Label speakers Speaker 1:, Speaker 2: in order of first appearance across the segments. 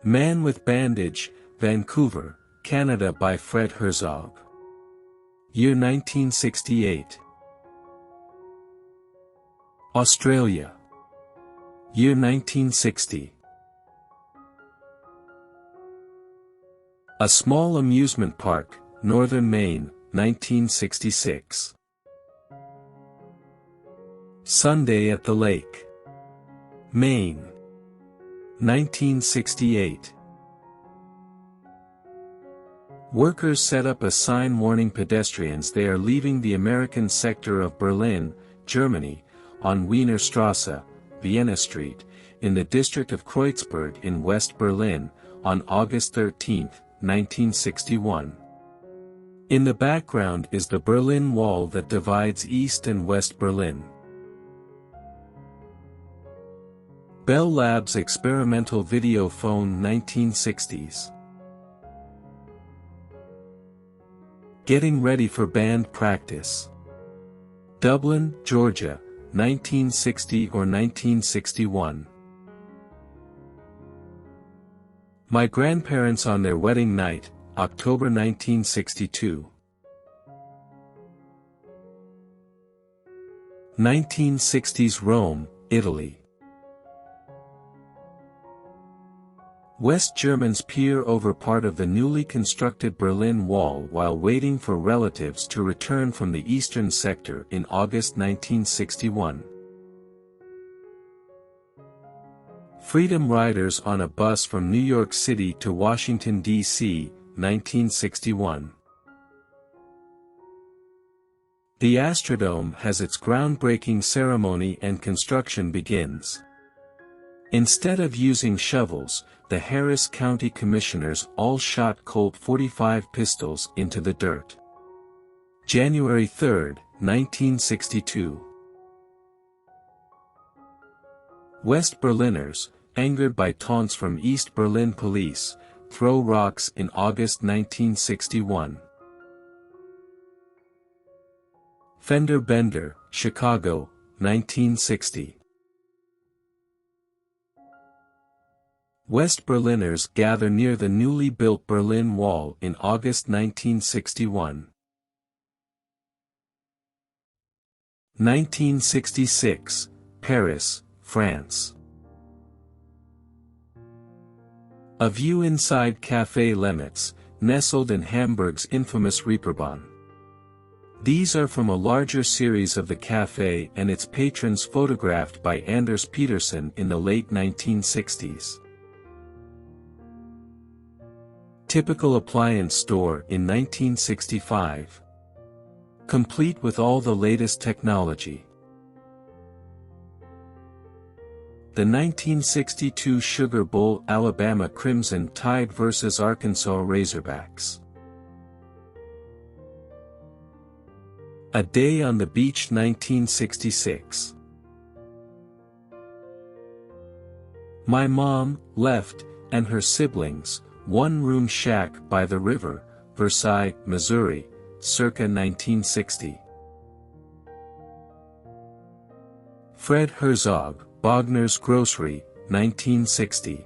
Speaker 1: Man with Bandage, Vancouver, Canada by Fred Herzog. Year 1968. Australia. Year 1960. A small amusement park, Northern Maine, 1966. Sunday at the Lake. Maine. 1968. Workers set up a sign warning pedestrians they are leaving the American sector of Berlin, Germany, on Wiener Strasse, Vienna Street, in the district of Kreuzberg in West Berlin, on August 13, 1961. In the background is the Berlin Wall that divides East and West Berlin. Bell Labs Experimental Video Phone 1960s. Getting ready for band practice. Dublin, Georgia, 1960 or 1961. My grandparents on their wedding night, October 1962. 1960s Rome, Italy. West Germans peer over part of the newly constructed Berlin Wall while waiting for relatives to return from the eastern sector in August 1961. Freedom Riders on a bus from New York City to Washington, D.C., 1961. The Astrodome has its groundbreaking ceremony and construction begins. Instead of using shovels, the Harris County Commissioners all shot Colt .45 pistols into the dirt. January 3, 1962. West Berliners, angered by taunts from East Berlin police, throw rocks in August 1961. Fender Bender, Chicago, 1960. West Berliners gather near the newly built Berlin Wall in August 1961. 1966, Paris, France. A view inside Café Lemetz, nestled in Hamburg's infamous Reeperbahn. These are from a larger series of the café and its patrons photographed by Anders Petersen in the late 1960s. Typical appliance store in 1965. Complete with all the latest technology. The 1962 Sugar Bowl Alabama Crimson Tide vs Arkansas Razorbacks. A Day on the Beach 1966. My Mom, Left, and Her Siblings, One-Room Shack by the River, Versailles, Missouri, circa 1960. Fred Herzog, Bogner's Grocery, 1960.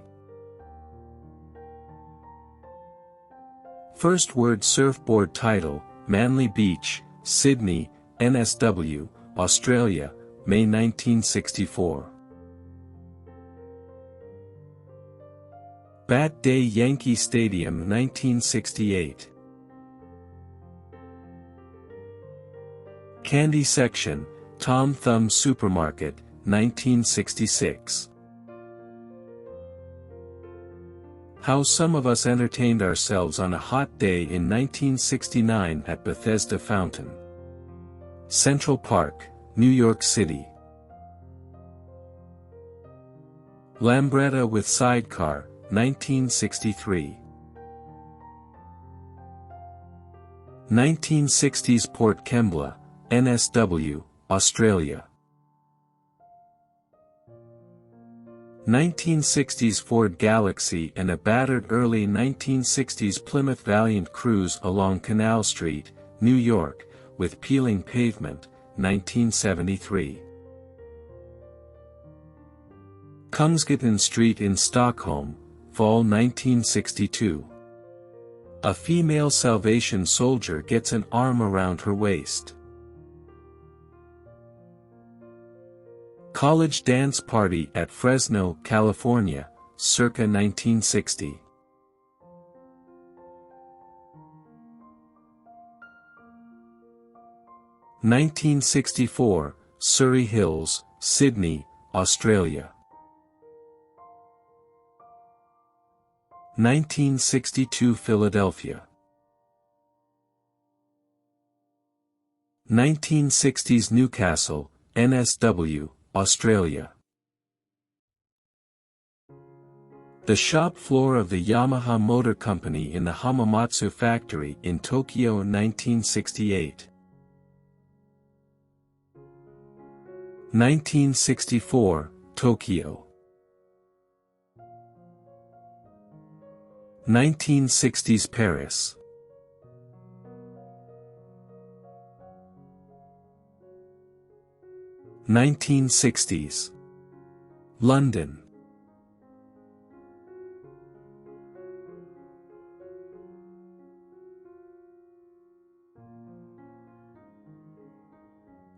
Speaker 1: First word surfboard title, Manly Beach, Sydney, NSW, Australia, May 1964. Bat Day Yankee Stadium 1968. Candy Section, Tom Thumb Supermarket, 1966. How some of us entertained ourselves on a hot day in 1969 at Bethesda Fountain. Central Park, New York City. Lambretta with Sidecar, 1963. 1960s Port Kembla, NSW, Australia. 1960s Ford Galaxy and a battered early 1960s Plymouth Valiant cruise along Canal Street, New York, with peeling pavement, 1973. Kungsgatan Street in Stockholm, Fall 1962. A female Salvation soldier gets an arm around her waist. College dance party at Fresno, California, circa 1960. (1964), Surrey Hills, Sydney, Australia. 1962 Philadelphia. 1960s Newcastle, NSW, Australia. The shop floor of the Yamaha Motor Company in the Hamamatsu factory in Tokyo 1968. 1964, Tokyo. 1960s Paris. 1960s London.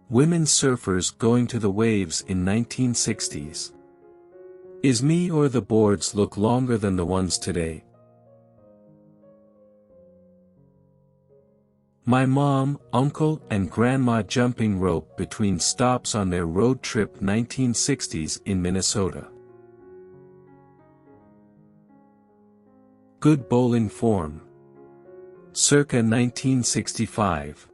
Speaker 1: Women surfers going to the waves in 1960s. Is me or the boards look longer than the ones today? My mom, uncle and grandma jumping rope between stops on their road trip 1960s in Minnesota. Good bowling form. Circa 1965.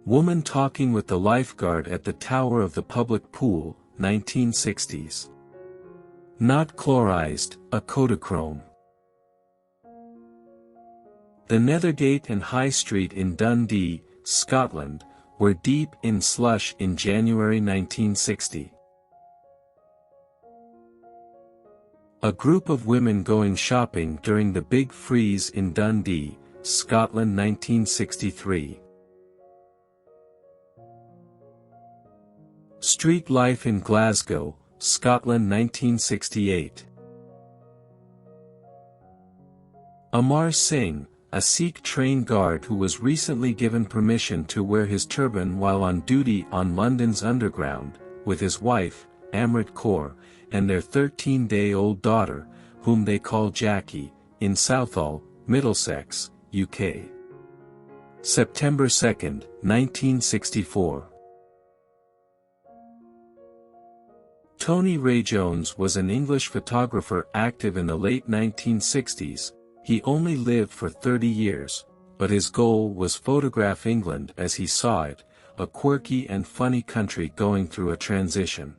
Speaker 1: Woman talking with the lifeguard at the tower of the public pool, 1960s. Not chlorized, a Kodachrome. The Nethergate and High Street in Dundee, Scotland, were deep in slush in January 1960. A group of women going shopping during the Big Freeze in Dundee, Scotland 1963. Street life in Glasgow, Scotland 1968. Amar Singh, a Sikh train guard who was recently given permission to wear his turban while on duty on London's Underground, with his wife, Amrit Kaur, and their 13-day-old daughter, whom they call Jackie, in Southall, Middlesex, UK. September 2, 1964. Tony Ray Jones was an English photographer active in the late 1960s. He only lived for 30 years, but his goal was photograph England as he saw it, a quirky and funny country going through a transition.